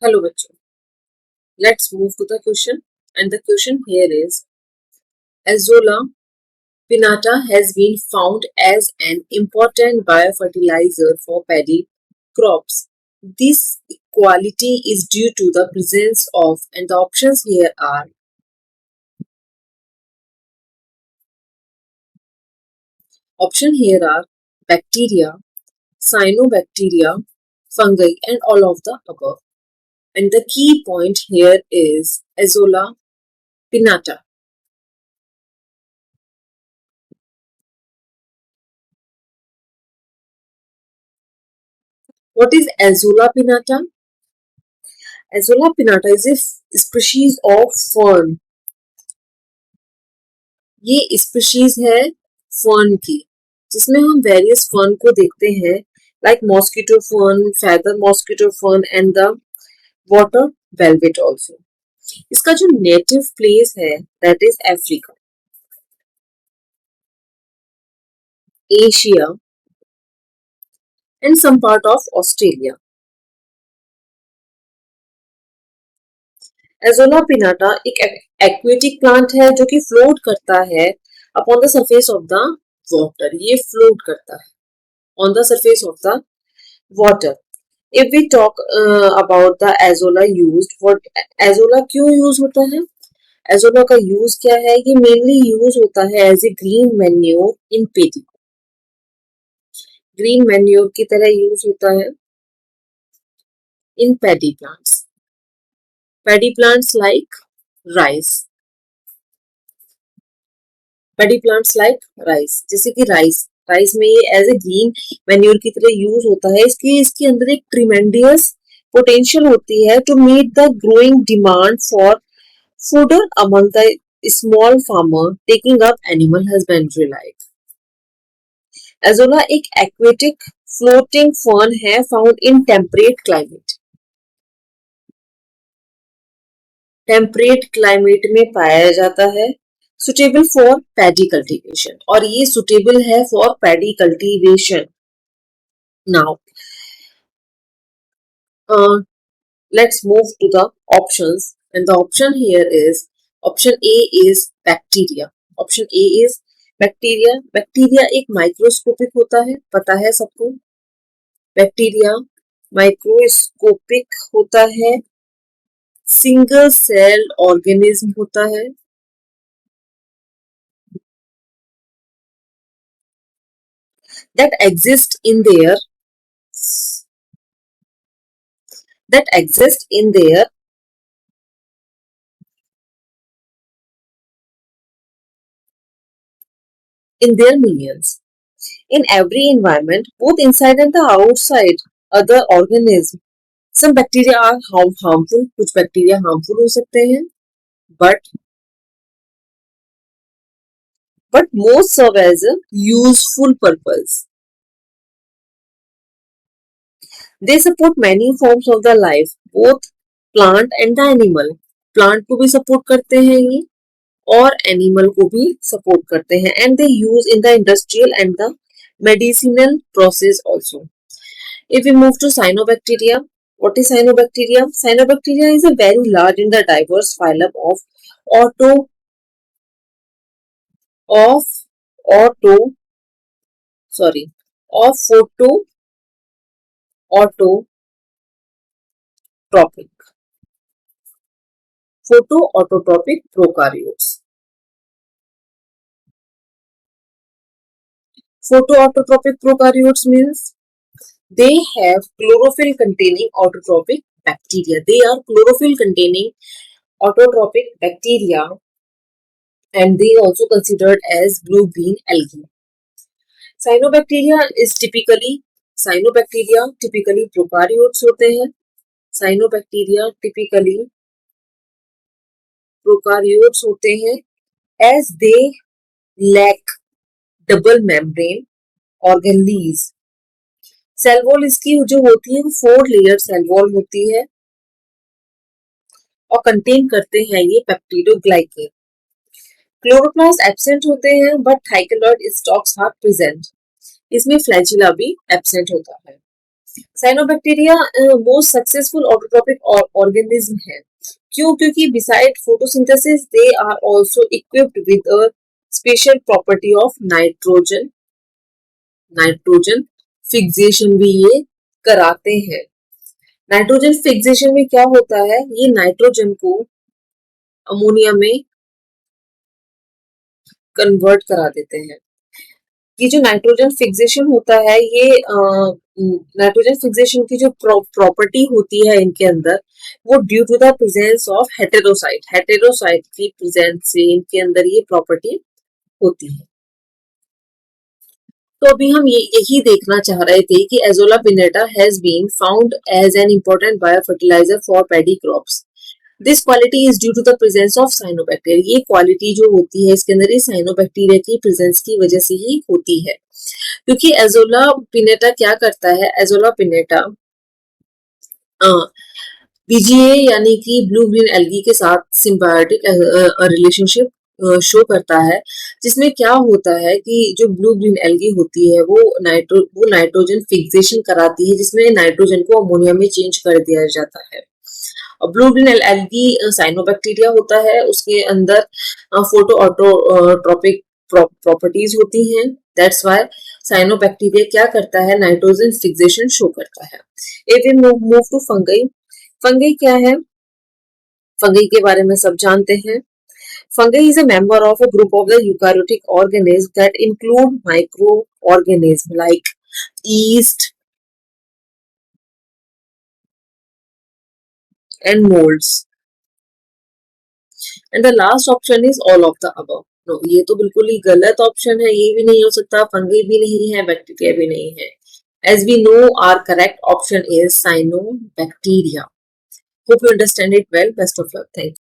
Hello bachcho, let's move to the question, and the question here is Azolla pinnata has been found as an important biofertilizer for paddy crops. This quality is due to the presence of, and the options here are bacteria, cyanobacteria, fungi, and all of the above. And the key point here is Azolla pinnata. What is Azolla pinnata? Azolla pinnata is a species of fern. ये species है fern की, जिसमें हम various fern को देखते हैं, like mosquito fern, feather mosquito fern and the water velvet also. इसका जो नेटिव प्लेस है that is Africa, Asia and some part of Australia. Azolla pinnata एक एक्वेटिक प्लांट है जो कि फ्लोट करता है upon the surface of the water. ये फ्लोट करता है on the surface of the water. If we talk about the azolla used, what azolla क्यों यूज होता है? एजोला का यूज क्या है? ये मेनली यूज होता है as a green manure in paddy. Green manure की तरह यूज होता है in paddy plants. Paddy plants like rice. Paddy plants like rice, जैसे कि राइस राइस में ये एज ए ग्रीन मैन्योर की तरह यूज होता है. इसके अंदर एक ट्रिमेंडियस पोटेंशियल होती है to meet the growing demand for food among the small farmer taking up animal husbandry life. Azolla एक एक्वेटिक फ्लोटिंग फर्न है found in temperate climate. Temperate climate में पाया जाता है, सुटेबल फॉर पैडी कल्टीवेशन, और ये सुटेबल है for paddy cultivation. Now let's move to the options, and the option here is option A is bacteria. Option A is bacteria. Bacteria एक microscopic होता है, पता है सबको. बैक्टीरिया माइक्रोस्कोपिक होता है, सिंगल सेल ऑर्गेनिज्म होता है, that exist in their in their millions in every environment, both inside and the outside other organisms. Some bacteria are harmful, कुछ बैक्टीरिया हार्मफुल हो सकते हैं, but most serve as a useful purpose. They support many forms of the life, both plant and the animal. Plant को भी support करते हैं ये, और एनिमल को भी सपोर्ट करते हैं, and they use in the industrial and the medicinal process also. If we move to cyanobacteria, what is cyanobacteria? Cyanobacteria is a very large and the diverse phylum of auto of auto sorry of photoautotropic prokaryotes. Photoautotropic prokaryotes means they have chlorophyll containing autotrophic bacteria. They are chlorophyll containing autotrophic bacteria, and they also considered as blue green algae. Cyanobacteria typically prokaryotes होते हैं. Cyanobacteria typically prokaryotes होते हैं as they lack double membrane organ leaves. Cell wall इसकी जो होती है वो 4 layer cell wall होती है और कंटेन करते हैं ये पेप्टिडोग्लाइकेन. क्लोरोप्लास्ट एब्सेंट होते हैं but thylakoid stacks are present. इसमें फ्लैजिला भी एब्सेंट होता है. Cyanobacteria most successful autotrophic organism है। क्यों? क्योंकि besides photosynthesis they are also equipped with a special property of nitrogen nitrogen fixation भी ये कराते हैं। नाइट्रोजन फिक्सेशन में क्या होता है, ये नाइट्रोजन को अमोनिया में कन्वर्ट करा देते हैं। ये जो नाइट्रोजन फिक्सेशन होता है, ये नाइट्रोजन फिक्सेशन की जो प्रॉपर्टी होती है इनके अंदर, वो due to the presence of heterocyst की प्रेजेंस से इनके अंदर ये प्रॉपर्टी होती है। तो अभी हम यही देखना चाह रहे थे कि azolla pinnata has been found as an important biofertiliser for paddy crops. This quality is due to the presence of cyanobacteria. ये क्वालिटी जो होती है इसके अंदर ये साइनोबैक्टीरिया की प्रेजेंस की वजह से ही होती है। क्योंकि एजोला पिनेटा क्या करता है, एजोला पिनेटा बीजीए यानी कि ब्लू ग्रीन एल्गी के साथ सिम्बायोटिक रिलेशनशिप शो करता है, जिसमें क्या होता है कि जो ब्लू ग्रीन एल्गी होती है वो नाइट्रोजन फिक्सेशन कराती है, जिसमें नाइट्रोजन को अमोनिया में चेंज कर दिया जाता है। और ब्लू ग्रीन एल्गी साइनोबैक्टीरिया होता है, उसके अंदर फोटो ऑटोट्रॉपिक प्रॉपर्टीज होती हैं। दैट्स व्हाई साइनोबैक्टीरिया क्या करता है, नाइट्रोजन फिक्सेशन शो करता है। If we move to fungi, fungi क्या है, फंगई के बारे में सब जानते हैं। Fungi is a member of a group of the eukaryotic organisms that include microorganisms like yeast and molds. And the last option is all of the above. No, ये तो बिल्कुल ही गलत ऑप्शन है, ये भी नहीं हो सकता, फंगी भी नहीं है, बैक्टीरिया भी नहीं है। As we know, our correct option is cyanobacteria. Hope you understand it well. Best of luck. Thank you.